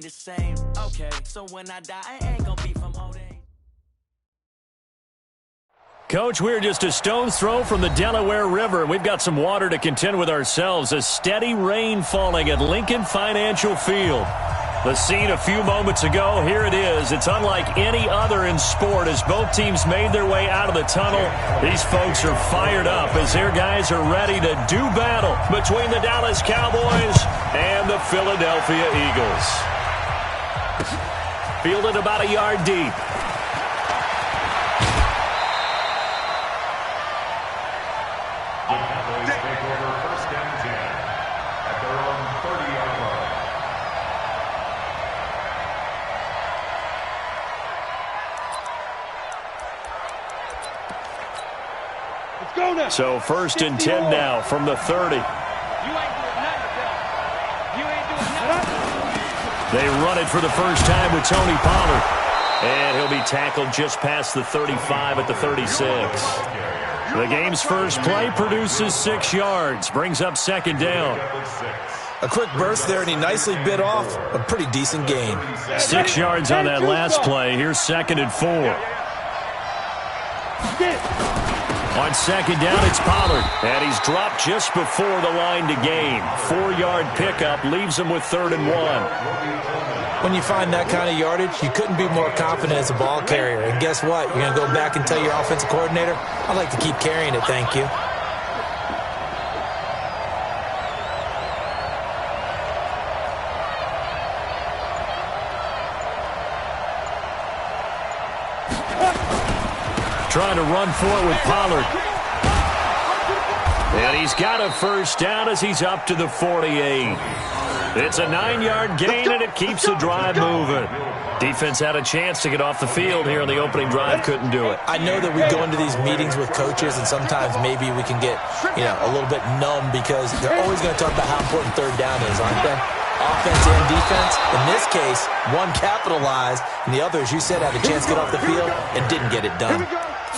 The same, okay, so when I die, I ain't gonna be from old age. Coach, we're just a stone's throw from the Delaware River. We've got some water to contend with ourselves. A steady rain falling at Lincoln Financial Field. The scene a few moments ago, here it is. It's unlike any other in sport as both teams made their way out of the tunnel. These folks are fired up as their guys are ready to do battle between the Dallas Cowboys and the Philadelphia Eagles. Fielded about a yard deep. Take over first and 10 at their own 30-yard line. Let's go now. So first and 10 now from the 30. You ain't doing nothing, Bill. You ain't doing nothing. They run it for the first time with Tony Pollard. And he'll be tackled just past the 35 at the 36. The game's first play produces 6 yards, brings up second down. A quick burst there, and he nicely bit off a pretty decent gain. 6 yards on that last play. Here's second and 4. On second down, it's Pollard. And he's dropped just before the line to gain. 4-yard pickup leaves him with 3rd and 1. When you find that kind of yardage, you couldn't be more confident as a ball carrier. And guess what? You're going to go back and tell your offensive coordinator, I'd like to keep carrying it, thank you. Trying to run for it with Pollard. And he's got a first down as he's up to the 48. It's a 9-yard gain, and it keeps the drive moving. Defense had a chance to get off the field here on the opening drive, couldn't do it. I know that we go into these meetings with coaches, and sometimes maybe we can get, a little bit numb because they're always going to talk about how important third down is, aren't they? Offense and defense. In this case, one capitalized, and the other, as you said, had a chance to get off the field and didn't get it done.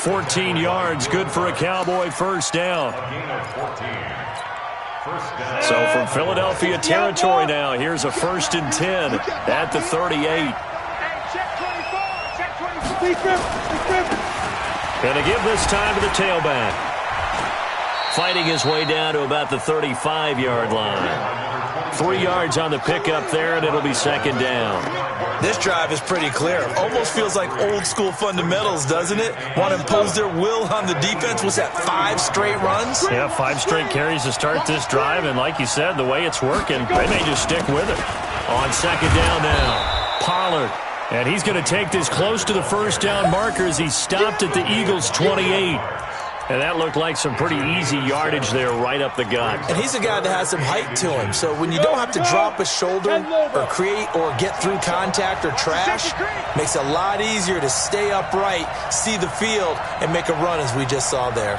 14 yards, good for a Cowboy first down. So from Philadelphia territory now, here's a 1st and 10 at the 38. Going to give this time to the tailback. Fighting his way down to about the 35-yard line. 3 yards on the pickup there, and it'll be second down. This drive is pretty clear. Almost feels like old-school fundamentals, doesn't it? Want to impose their will on the defense. Was that 5 straight runs? Yeah, 5 straight carries to start this drive, and like you said, the way it's working, they may just stick with it. On second down now, Pollard. And he's going to take this close to the first down marker as he stopped at the Eagles' 28. And that looked like some pretty easy yardage there right up the gut. And he's a guy that has some height to him. So when you don't have to drop a shoulder or create or get through contact or trash, makes it a lot easier to stay upright, see the field, and make a run as we just saw there.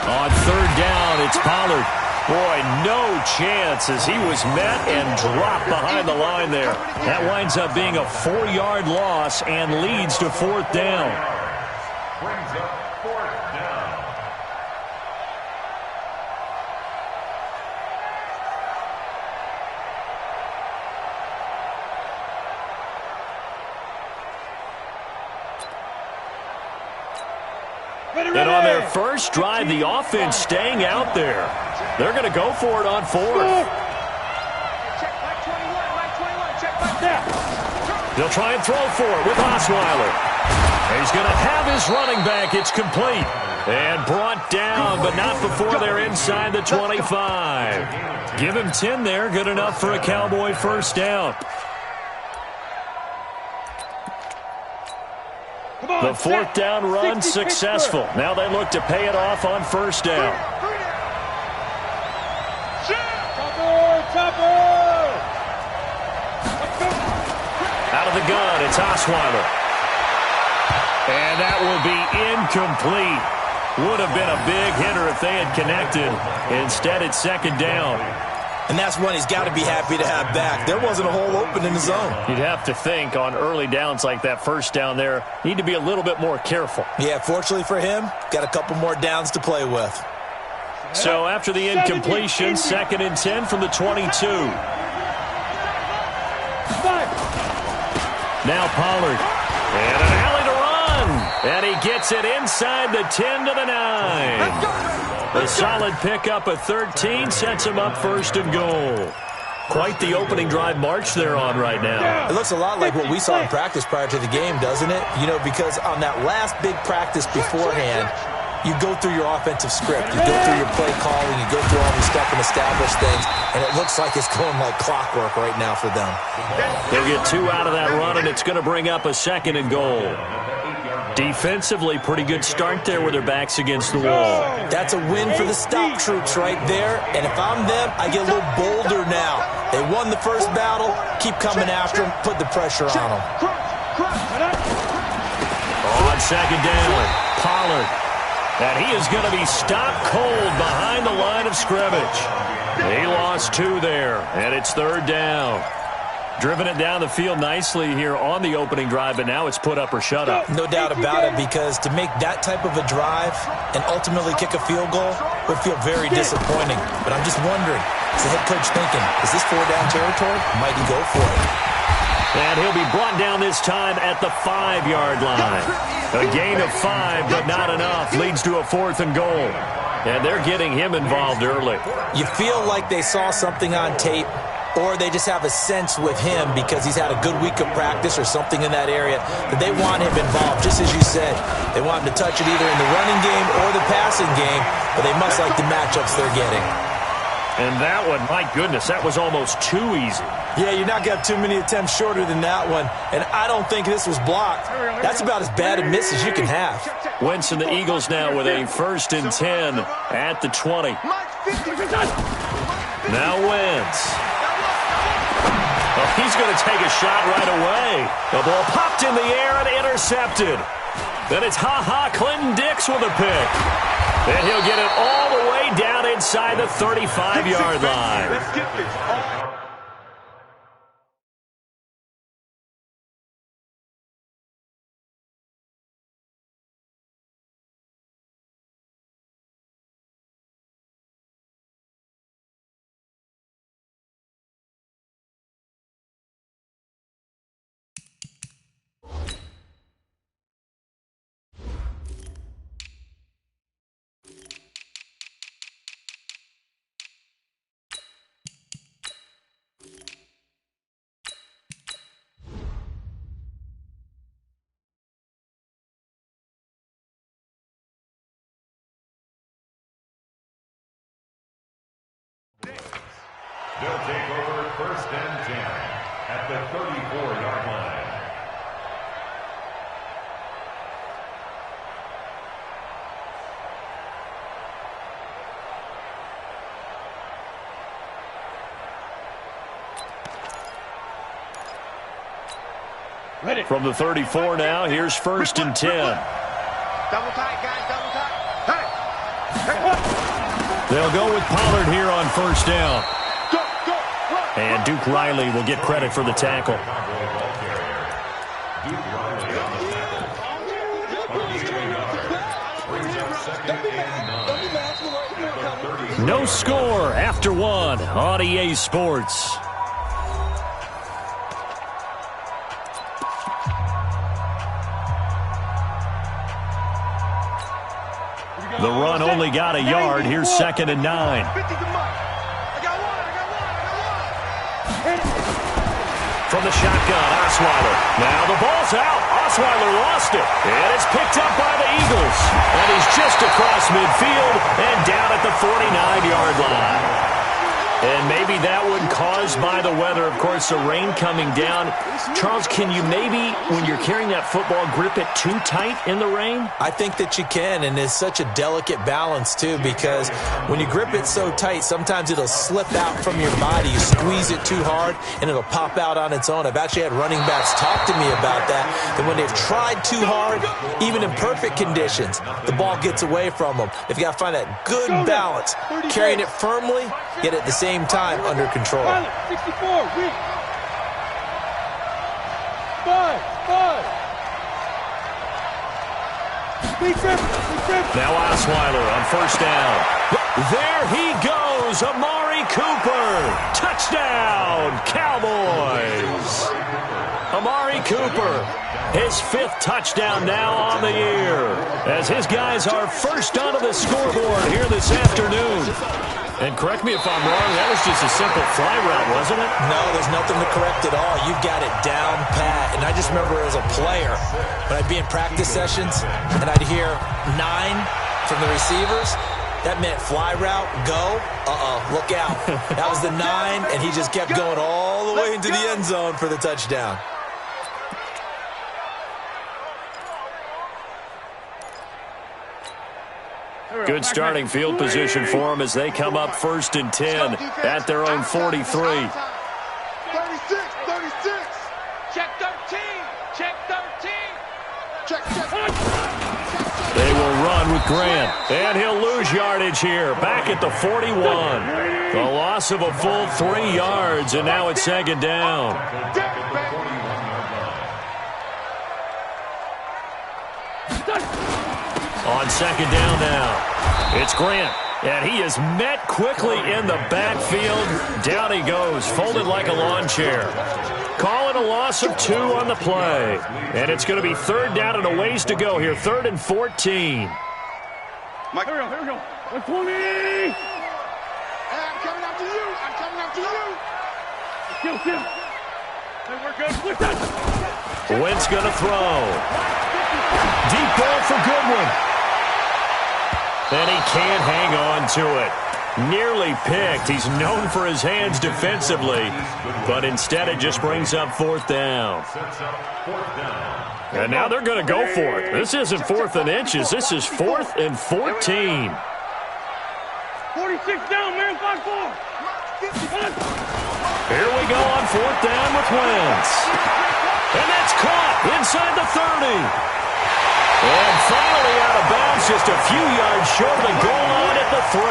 On third down, it's Pollard. Boy, no chance as he was met and dropped behind the line there. That winds up being a 4-yard loss and leads to 4th down. Brings up 4th down. And on their first drive, the offense staying out there. They're going to go for it on 4th. They'll try and throw for it with Osweiler. He's going to have his running back. It's complete. And brought down, but not before they're inside the 25. Give him 10 there. Good enough for a Cowboy first down. The 4th down run successful. Now they look to pay it off on first down. Out of the gun, it's Osweiler. And that will be incomplete. Would have been a big hitter if they had connected. Instead, it's second down. And that's one he's got to be happy to have back. There wasn't a hole open in the zone. You'd have to think on early downs like that first down there, need to be a little bit more careful. Yeah, fortunately for him, got a couple more downs to play with. So after the incompletion, 2nd and 10 from the 22. Now Pollard. And an alley to run. And he gets it inside the 10 to the 9. A solid pickup of 13 sets him up first and goal. Quite the opening drive march they're on right now. It looks a lot like what we saw in practice prior to the game, doesn't it? You know, because on that last big practice beforehand, you go through your offensive script. You go through your play calling. You go through all these stuff and establish things. And it looks like it's going like clockwork right now for them. They'll get 2 out of that run, and it's going to bring up a second and goal. Defensively, pretty good start there with their backs against the wall. That's a win for the stop troops right there. And if I'm them, I get a little bolder now. They won the first battle. Keep coming after them. Put the pressure on them. On second down, Pollard. And he is going to be stopped cold behind the line of scrimmage. He lost 2 there, and it's third down. Driven it down the field nicely here on the opening drive, but now it's put up or shut up. No doubt about it, because to make that type of a drive and ultimately kick a field goal would feel very disappointing. But I'm just wondering, is the head coach thinking, is this 4-down territory? Might he go for it? And he'll be brought down this time at the 5-yard line. A gain of 5, but not enough. Leads to a 4th and goal. And they're getting him involved early. You feel like they saw something on tape, or they just have a sense with him because he's had a good week of practice or something in that area that they want him involved, just as you said. They want him to touch it either in the running game or the passing game, but they must like the matchups they're getting. And that one, my goodness, that was almost too easy. Yeah, you're not going to have too many attempts shorter than that one, and I don't think this was blocked. That's about as bad a miss as you can have. Wentz and the Eagles now with a 1st and 10 at the 20. Now Wentz. Oh, he's going to take a shot right away. The ball popped in the air and intercepted. Then it's Clinton Dix with a pick. And he'll get it all the way down inside the 35-yard line. Let's get this. They'll take over 1st and 10 at the 34-yard line. Ready. From the 34 now, here's 1st and 10. Double tight, guys, double tight. Hey. They'll go with Pollard here on 1st down. Go, go, run. And Duke Riley will get credit for the tackle. No score after 1 on EA Sports. The run only got a yard. Here's 2nd and 9. From the shotgun, Osweiler. Now the ball's out. Osweiler lost it. And it's picked up by the Eagles. And he's just across midfield and down at the 49-yard line. And maybe that one caused by the weather. Of course, the rain coming down. Charles, can you maybe, when you're carrying that football, grip it too tight in the rain? I think that you can, and it's such a delicate balance, too, because when you grip it so tight, sometimes it'll slip out from your body. You squeeze it too hard, and it'll pop out on its own. I've actually had running backs talk to me about that when they've tried too hard, even in perfect conditions, the ball gets away from them. They've got to find that good balance, carrying it firmly, yet at the same time under control. 64, weak. 5. Now Osweiler on 1st down. There he goes, Amari Cooper. Touchdown, Cowboys. Amari Cooper, his 5th touchdown now on the year, as his guys are first onto the scoreboard here this afternoon. And correct me if I'm wrong, that was just a simple fly route, wasn't it? No, there's nothing to correct at all. You've got it down pat. And I just remember as a player, when I'd be in practice sessions, and I'd hear 9 from the receivers, that meant fly route, go, look out. That was the 9, and he just kept going all the way into the end zone for the touchdown. Good starting field position for them as they come up 1st and 10 at their own 43. 36, 36. Check 13. Check 13. Check. They will run with Grant, and he'll lose yardage here, back at the 41. The loss of a full 3 yards, and now it's 2nd down. On 2nd down now, it's Grant, and he is met quickly in the backfield. Down he goes, folded like a lawn chair. Call it a loss of 2 on the play, and it's going to be 3rd down and a ways to go here, 3rd and 14. Mike, here we go. 120. Hey, I'm coming after you. Kill. Hey, we're good. Wentz going to throw. Deep ball for Goodwin. And he can't hang on to it. Nearly picked. He's known for his hands defensively, but instead it just brings up 4th down. And now they're going to go for it. This isn't 4th and inches. This is 4th and 14. 46 down, man. 5-4. Here we go on 4th down with Wentz. And that's caught inside the 30. And finally out of bounds, just a few yards short of the goal line at the 3.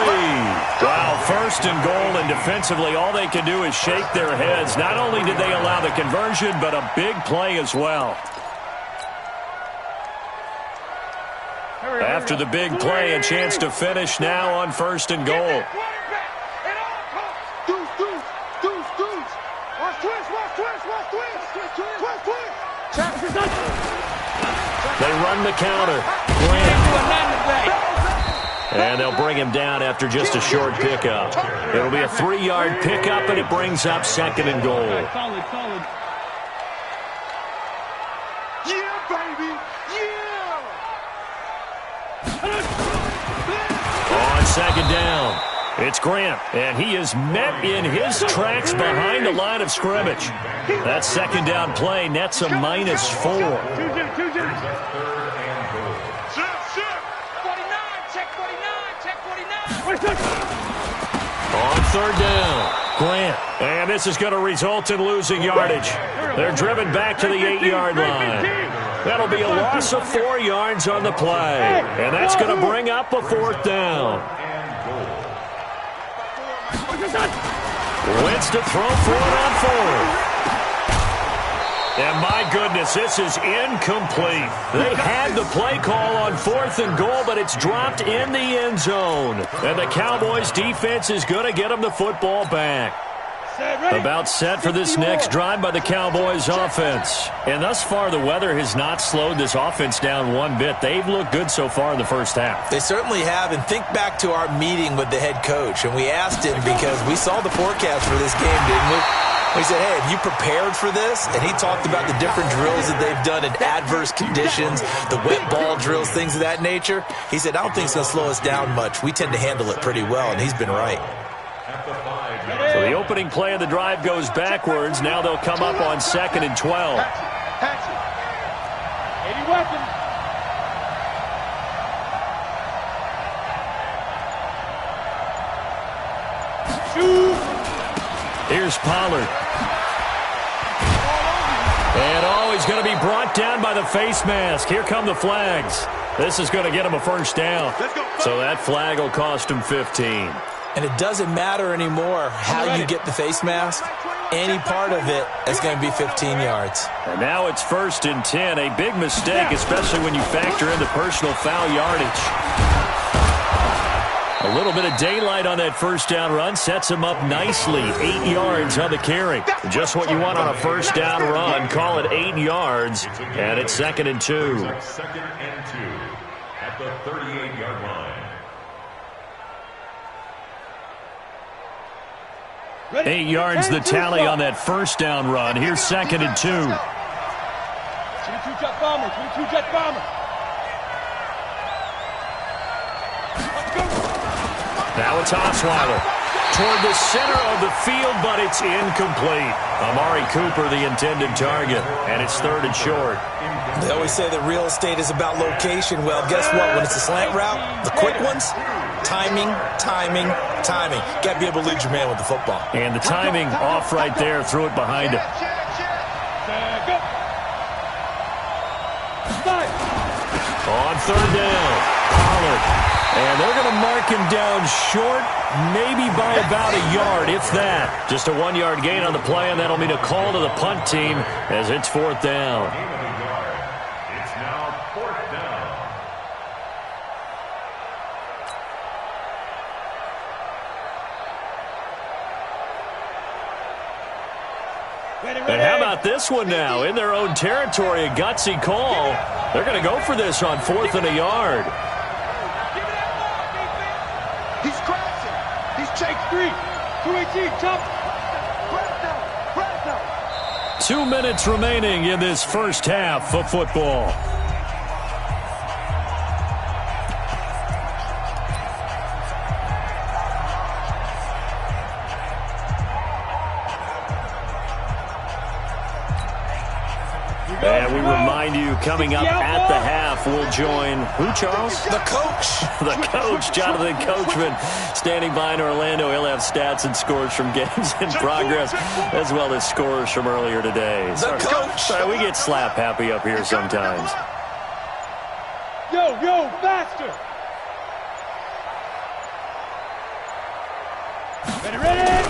Wow, 1st and goal, and defensively all they can do is shake their heads. Not only did they allow the conversion, but a big play as well. After the big play, a chance to finish now on 1st and goal. They run the counter. And they'll bring him down after just a short pickup. It'll be a 3-yard pickup, and it brings up 2nd and goal. Solid. Yeah, baby. Yeah. On 2nd down, it's Grant, and he is met in his tracks behind the line of scrimmage. That 2nd down play nets a -4. On 3rd down, Grant, and this is going to result in losing yardage. They're driven back to the 8-yard line. That'll be a loss of 4 yards on the play, and that's going to bring up a 4th down. Wentz to throw for it on 4th. And my goodness, this is incomplete. They had the play call on 4th and goal, but it's dropped in the end zone. And the Cowboys defense is going to get them the football back. About set for this next drive by the Cowboys offense. And thus far, the weather has not slowed this offense down one bit. They've looked good so far in the first half. They certainly have. And think back to our meeting with the head coach. And we asked him because we saw the forecast for this game, didn't we? We said, hey, have you prepared for this? And he talked about the different drills that they've done in adverse conditions, the wet ball drills, things of that nature. He said, I don't think it's going to slow us down much. We tend to handle it pretty well, and he's been right. So the opening play of the drive goes backwards. Now they'll come up on 2nd and 12. 80 weapons. Shoot. Here's Pollard. And he's going to be brought down by the face mask. Here come the flags. This is going to get him a 1st down. So that flag will cost him 15. And it doesn't matter anymore how you get the face mask. Any part of it is going to be 15 yards. And now it's 1st and 10. A big mistake, especially when you factor in the personal foul yardage. A little bit of daylight on that first down run sets him up nicely. 8 yards on the carry. Just what you want on a first down run. Call it 8 yards, and it's 2nd and 2. 2nd and 2 at the 38-yard line. 8 yards the tally on that first down run. Here's 2nd and 2. 22 jet bomber, 22 jet bomber. Now it's Osweiler toward the center of the field, but it's incomplete. Amari Cooper, the intended target, and it's 3rd and short. They always say that real estate is about location. Well, guess what? When it's a slant route, the quick ones, timing, timing, timing. Got to be able to lead your man with the football. And the timing off right there. Threw it behind him. On 3rd down, Pollard. And they're going to mark him down short, maybe by about a yard, if that. Just a 1-yard gain on the play, and that'll mean a call to the punt team as it's 4th down. It's now 4th down. And how about this one now? In their own territory, a gutsy call. They're going to go for this on 4th and a yard. He's crashing. He's Jake 3. 218, jump. 2 minutes remaining in this first half of football. And we remind you, coming up at the half, we'll join who, Charles? The coach. The coach, Jonathan Coachman, standing by in Orlando. He'll have stats and scores from games in progress, as well as scores from earlier today. The coach. Sorry, we get slap happy up here sometimes. Yo, faster. Ready.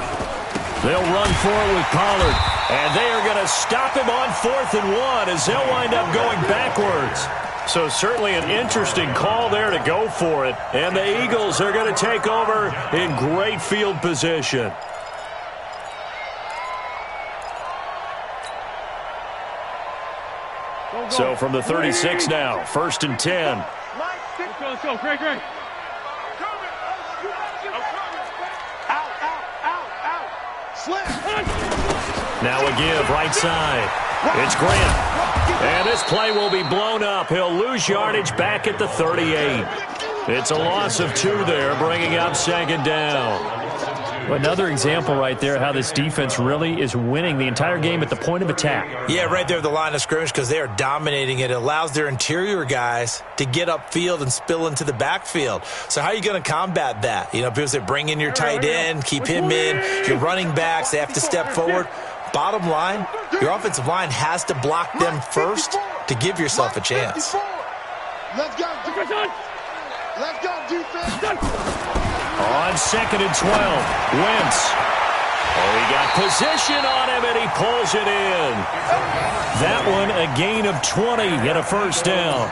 They'll run forward with Pollard, and they are going to stop him on 4th and 1 as they'll wind up going backwards. So certainly an interesting call there to go for it. And the Eagles are going to take over in great field position. So from the 36 now, 1st and 10. Let's go, Great. Now a give, right side. It's Grant. And this play will be blown up. He'll lose yardage back at the 38. It's a loss of 2 there, bringing up 2nd down. Another example right there how this defense really is winning the entire game at the point of attack. Yeah, right there at the line of scrimmage because they are dominating it. It allows their interior guys to get upfield and spill into the backfield. So how are you going to combat that? You know, people say bring in your tight end, keep him in. Your running backs, they have to step forward. Bottom line, your offensive line has to block them first to give yourself a chance. Let's go, defense. On 2nd and 12, Wentz. Oh, he got position on him, and he pulls it in. That one, a gain of 20 and a first down.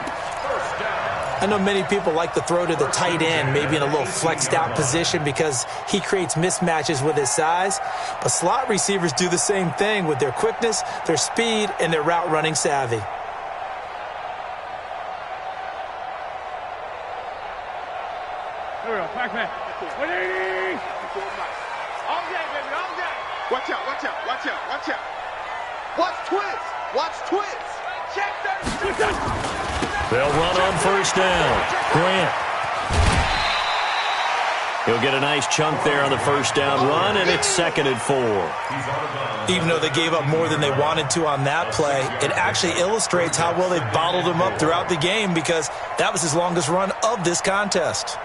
I know many people like to throw to the tight end, maybe in a little flexed out position because he creates mismatches with his size. But slot receivers do the same thing with their quickness, their speed, and their route running savvy. Here we go, Pac-Man. 180. All day, baby, all day. Watch out. Watch twist. Check that. They'll run on first down. Grant. He'll get a nice chunk there on the first down run, and it's 2nd and 4. Even though they gave up more than they wanted to on that play, it actually illustrates how well they bottled him up throughout the game because that was his longest run of this contest.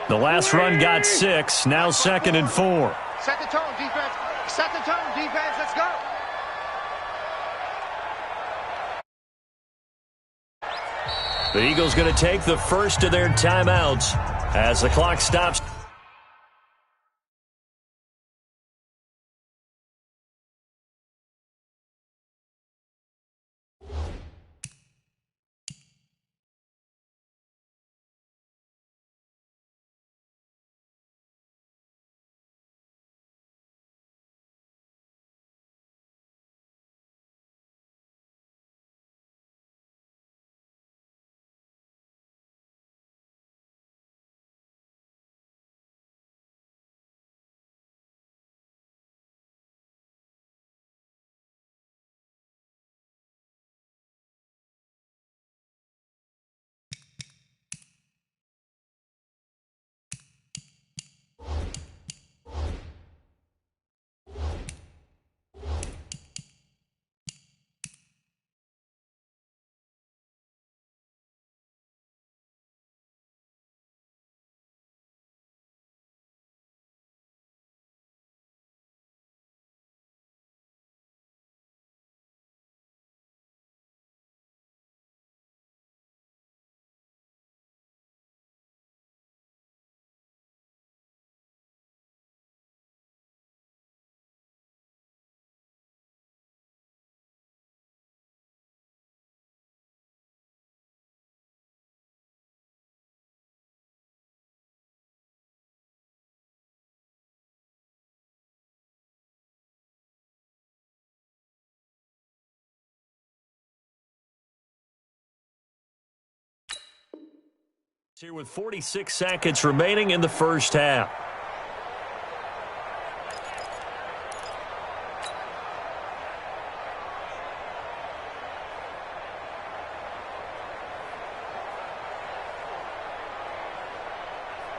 The last run got 6. Now 2nd and 4. Set the tone, defense. Let's go. The Eagles going to take the first of their timeouts as the clock stops. Here with 46 seconds remaining in the first half.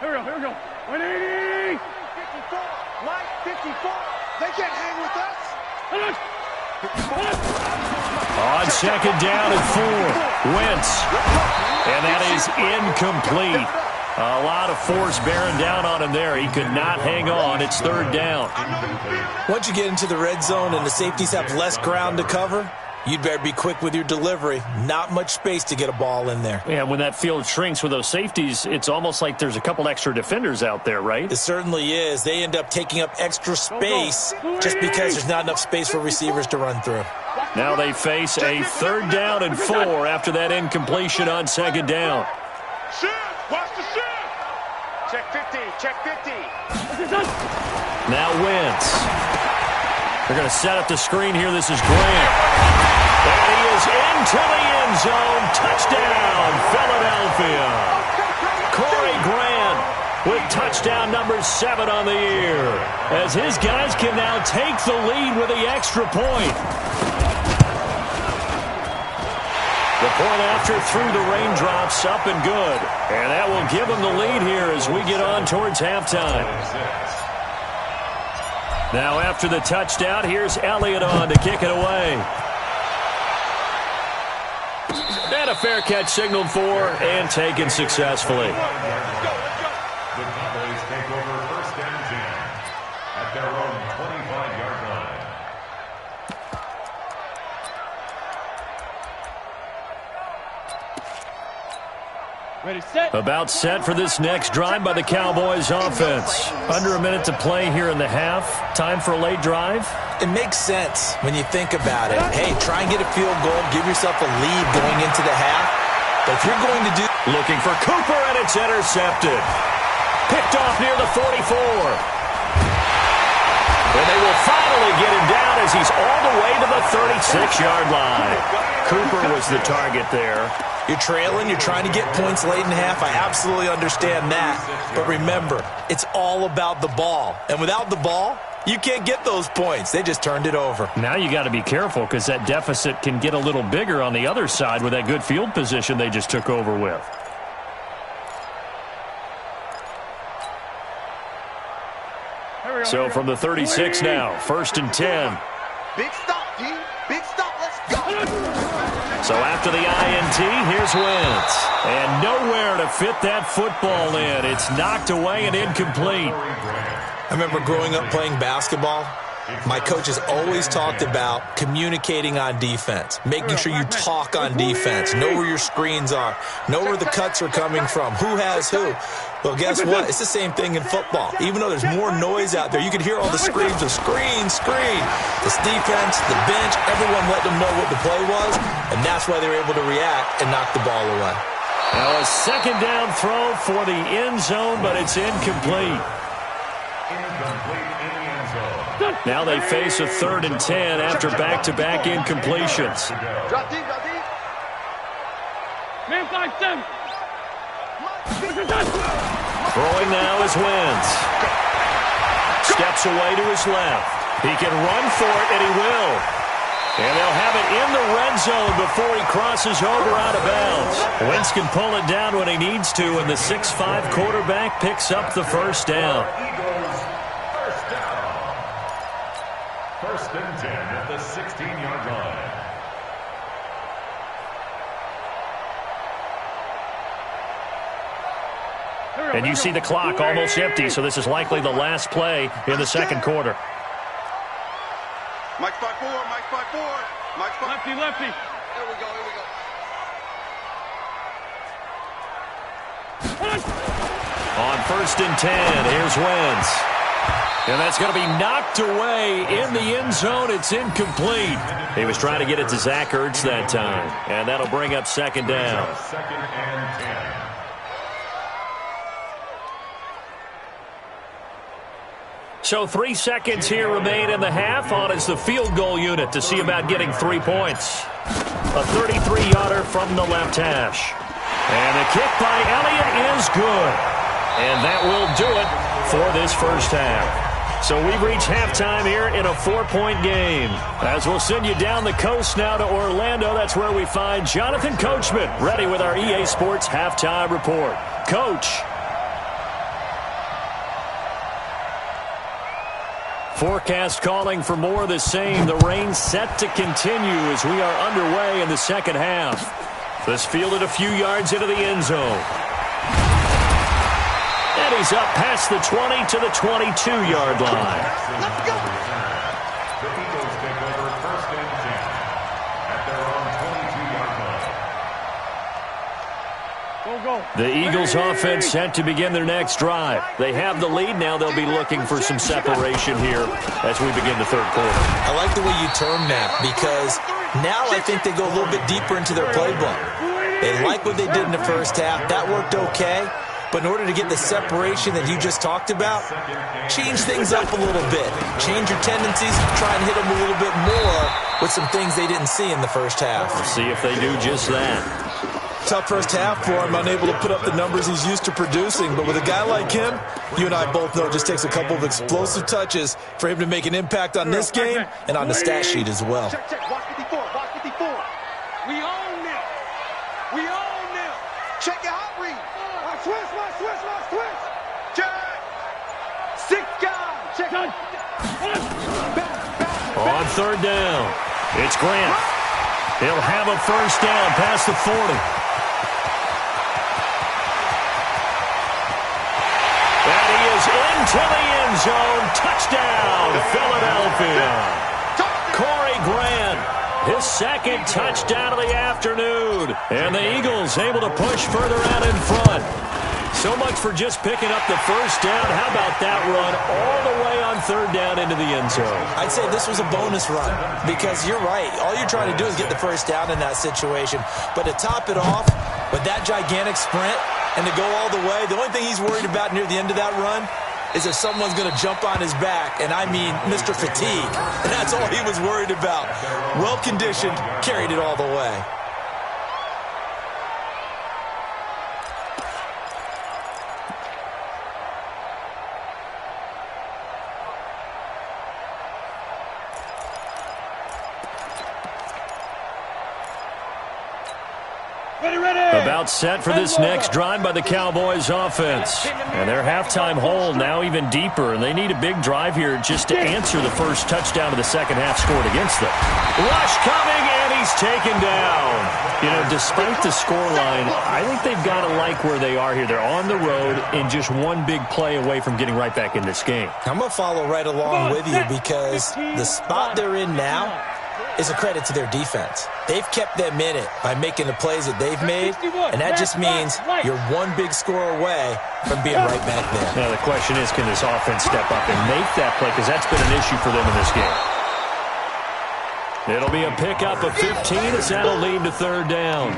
Here we go. 180! 54! Mike, 54! They can't hang with us! On second down and 4, Wentz. And that is incomplete. A lot of force bearing down on him there. He could not hang on. It's third down. Once you get into the red zone and the safeties have less ground to cover, you'd better be quick with your delivery. Not much space to get a ball in there. Yeah, when that field shrinks with those safeties, it's almost like there's a couple extra defenders out there, right? It certainly is. They end up taking up extra space just because there's not enough space for receivers to run through. Now they face a third down and 4 after that incompletion on second down. Shift! Watch the shift! Check 50, check 50. Now Wentz. They're going to set up the screen here. This is Grant. And he is into the end zone. Touchdown, Philadelphia. Corey Grant with touchdown number 7 on the year, as his guys can now take the lead with the extra point. The point after through the raindrops, up and good. And that will give them the lead here as we get on towards halftime. Now after the touchdown, here's Elliott on to kick it away. And a fair catch signaled for and taken successfully. The Cowboys take over first and 10 at their own 25-yard line. Ready, set. About set for this next drive by the Cowboys offense. Under a minute to play here in the half. Time for a late drive. It makes sense when you think about it. Hey, try and get a field goal, give yourself a lead going into the half. But if you're going to do... Looking for Cooper, and it's intercepted. Picked off near the 44. And they will finally get him down as he's all the way to the 36-yard line. Cooper was the target there. You're trailing, you're trying to get points late in half. I absolutely understand that. But remember, it's all about the ball. And without the ball, you can't get those points. They just turned it over. Now you got to be careful because that deficit can get a little bigger on the other side with that good field position they just took over with. So from the 36 now, first and 10. Big stop, G. Big stop. Let's go. So after the INT, here's Wentz. And nowhere to fit that football in. It's knocked away and incomplete. I remember growing up playing basketball. My coaches always talked about communicating on defense, making sure you talk on defense, know where your screens are, know where the cuts are coming from, who has who. Well, guess what? It's the same thing in football. Even though there's more noise out there, you can hear all the screams of screen, screen. This defense, the bench, everyone let them know what the play was, and that's why they were able to react and knock the ball away. Now a second down throw for the end zone, but it's incomplete. Now they face a third and 10 after back-to-back incompletions. Drop deep, drop deep. Man, 5-7. Throwing now is Wentz. Steps away to his left. He can run for it, and he will. And they'll have it in the red zone before he crosses over out of bounds. Wentz can pull it down when he needs to, and the 6'5" quarterback picks up the first down. First and 10 at the 16-yard line. And you see the clock almost empty, so this is likely the last play in the second quarter. Mike 5-4, Mike 5-4. Mike 5-4. Lefty, lefty. Here we go, here we go. On first and 10, here's Wentz. And that's going to be knocked away in the end zone. It's incomplete. He was trying to get it to Zach Ertz that time. And that'll bring up second down. Second and 10. So 3 seconds here remain in the half. On is the field goal unit to see about getting 3 points. A 33-yarder from the left hash. And the kick by Elliott is good. And that will do it for this first half. So we've reached halftime here in a 4-point game. As we'll send you down the coast now to Orlando, that's where we find Jonathan Coachman, ready with our EA Sports halftime report. Coach. Forecast calling for more of the same. The rain set to continue as we are underway in the second half. This fielded a few yards into the end zone. And he's up past the 20 to the 22-yard line. Let's go. The Eagles take over first and 10 at their own 22-yard line. Go. The Eagles offense set to begin their next drive. They have the lead now. They'll be looking for some separation here as we begin the third quarter. I like the way you term that because now I think they go a little bit deeper into their playbook. They like what they did in the first half. That worked okay. But in order to get the separation that you just talked about, change things up a little bit. Change your tendencies, try and hit them a little bit more with some things they didn't see in the first half. We'll see if they do just that. Tough first half for him, unable to put up the numbers he's used to producing. But with a guy like him, you and I both know it just takes a couple of explosive touches for him to make an impact on this game and on the stat sheet as well. Check. Watch 54. Watch 54. We own them. We own them. Check your hot read. Switch. Check. 6 guys. Check. On third down, it's Grant. He'll have a first down past the 40. And he is into the end zone. Touchdown, Philadelphia. Corey Grant, his second touchdown of the afternoon. And the Eagles able to push further out in front. So much for just picking up the first down. How about that run all the way on third down into the end zone? I'd say this was a bonus run because you're right. All you're trying to do is get the first down in that situation. But to top it off with that gigantic sprint and to go all the way, the only thing he's worried about near the end of that run is if someone's going to jump on his back, and I mean Mr. Fatigue. And that's all he was worried about. Well-conditioned, carried it all the way. About set for this next drive by the Cowboys offense. And their halftime hole now even deeper, and they need a big drive here just to answer the first touchdown of the second half scored against them. Rush coming, and he's taken down. You know, despite the scoreline, I think they've got to like where they are here. They're on the road and just one big play away from getting right back in this game. I'm going to follow right along with you because the spot they're in now is a credit to their defense. They've kept them in it by making the plays that they've made, and that just means you're one big score away from being right back there. Now the question is, can this offense step up and make that play? Because that's been an issue for them in this game. It'll be a pickup of 15 as that'll lead to third down.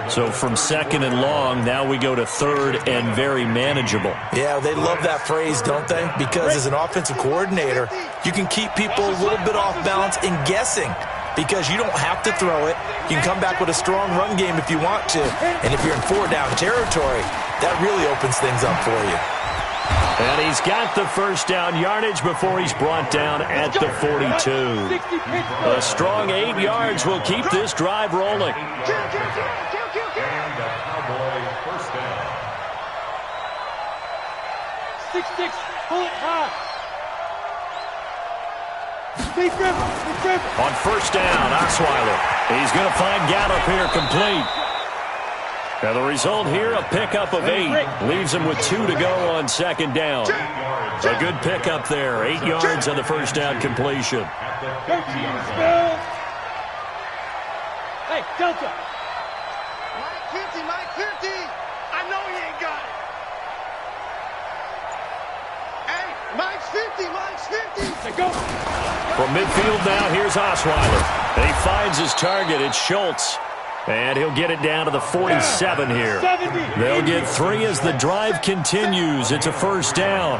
So from second and long, now we go to third and very manageable. Yeah, they love that phrase, don't they? Because as an offensive coordinator, you can keep people a little bit off balance and guessing because you don't have to throw it. You can come back with a strong run game if you want to. And if you're in 4-down territory, that really opens things up for you. And he's got the first down yardage before he's brought down at the 42. A strong 8 yards will keep this drive rolling. And the Cowboys first down. 6-6, pull it high. On first down, Osweiler. He's going to find Gallup here complete. Now the result here, a pickup of 8. Leaves him with 2 to go on second down. A good pickup there. 8 yards on the first down completion. Hey, Delta. Mike 50. I know he ain't got it. Hey, Mike's 50. They go. From midfield now, here's Osweiler. And he finds his target. It's Schultz. And he'll get it down to the 47 here. They'll get 3 as the drive continues. It's a first down.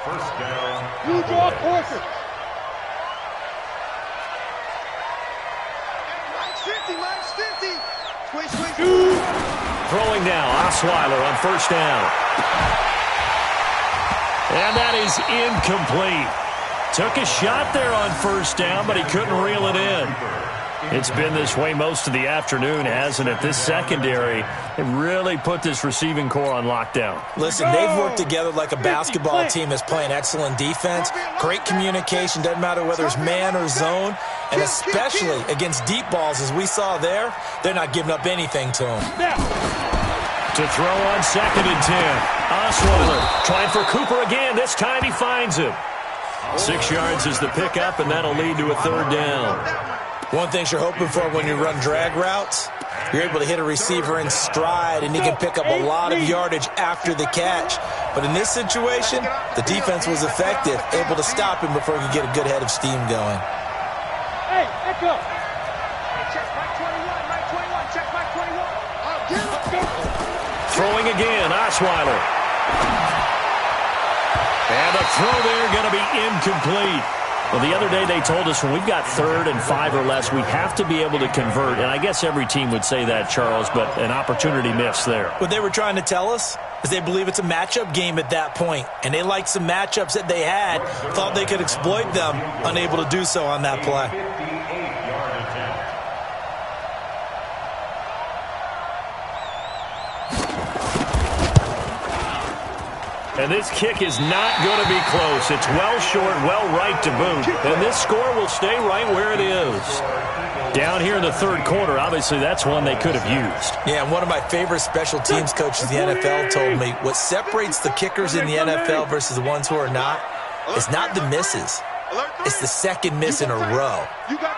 First down. You draw Porter. Mike's 50. Squish. Throwing now, Osweiler on first down. And that is incomplete. Took a shot there on first down, but he couldn't reel it in. It's been this way most of the afternoon, hasn't it? This secondary, it really put this receiving core on lockdown. Listen, they've worked together like a basketball team that's playing excellent defense. Great communication, doesn't matter whether it's man or zone. And especially against deep balls, as we saw there, they're not giving up anything to them. To throw on 2nd and 10. Osweiler trying for Cooper again. This time he finds him. 6 yards is the pickup, and that'll lead to a 3rd down. One thing you're hoping for when you run drag routes, you're able to hit a receiver in stride, and he can pick up a lot of yardage after the catch. But in this situation, the defense was effective, able to stop him before he could get a good head of steam going. Hey, echo. Check back 21, right 21, check back 21. Throwing again, Osweiler. And the throw there going to be incomplete. Well, the other day they told us when we've got 3rd and 5 or less, we have to be able to convert. And I guess every team would say that, Charles, but an opportunity missed there. What they were trying to tell us is they believe it's a matchup game at that point. And they liked some matchups that they had, thought they could exploit them, unable to do so on that play. And this kick is not going to be close. It's well short, well right to boot. And this score will stay right where it is. Down here in the 3rd quarter, obviously that's one they could have used. Yeah, and one of my favorite special teams coaches in the NFL told me what separates the kickers in the NFL versus the ones who are not is not the misses. It's the 2nd miss in a row.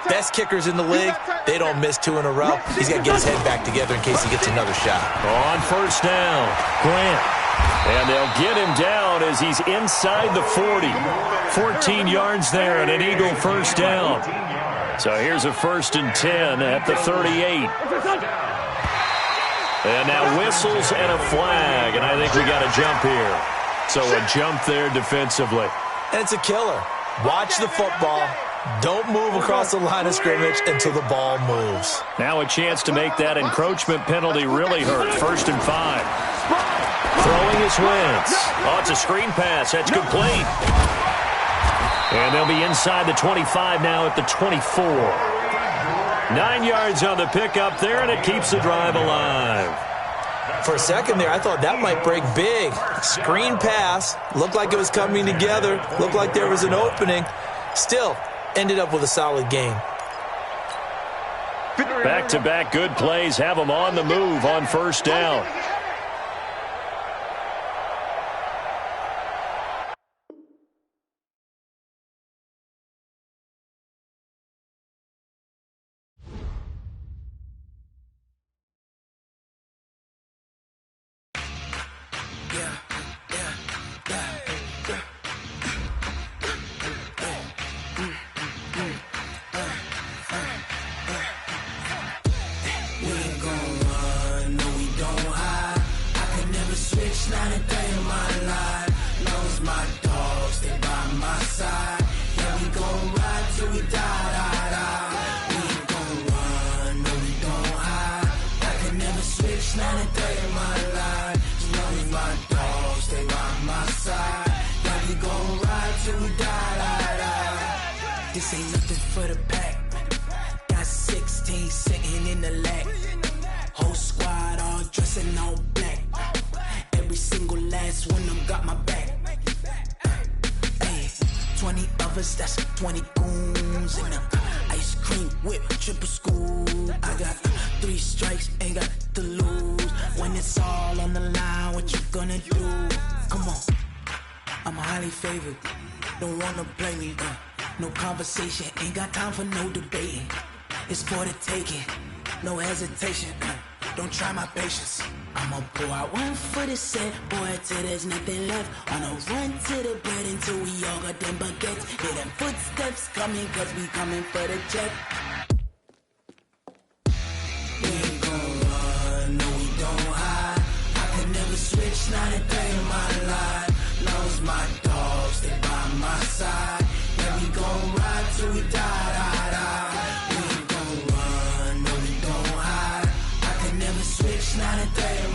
Best kickers in the league, they don't miss 2 in a row. He's got to get his head back together in case he gets another shot. On first down, Grant. And they'll get him down as he's inside the 40. 14 yards there and an Eagle first down. So here's a 1st and 10 at the 38. And now whistles and a flag, and I think we got a jump here. So a jump there defensively. And it's a killer. Watch the football. Don't move across the line of scrimmage until the ball moves. Now a chance to make that encroachment penalty really hurt. 1st and 5. Throwing his Wentz. Oh, it's a screen pass. That's complete. And they'll be inside the 25 now at the 24. 9 yards on the pickup there, and it keeps the drive alive. For a second there, I thought that might break big. Screen pass. Looked like it was coming together. Looked like there was an opening. Still, ended up with a solid game. Back-to-back good plays have them on the move on first down. This ain't nothing for the pack. Got 16 sitting in the lap. Whole squad all dressing all black. Every single last one of them got my back. Hey, 20 of us, that's 20 goons in a ice cream whip, triple school. I got 3 strikes, ain't got to lose. When it's all on the line, what you gonna do? Come on, I'm highly favored. Don't wanna play me, no conversation, ain't got time for no debating. It's for the taking, no hesitation. Don't try my patience. I'ma pull out one for the set, boy, till there's nothing left. On a run to the bed until we all got them baguettes. Hear them footsteps coming, cause we coming for the check. We ain't gon' run, no we don't hide. I can never switch, not a day in my life. Lost my dogs, they by my side. Yeah, we gon' ride till we die. We ain't gon' run, no we don't hide. I can never switch, not a third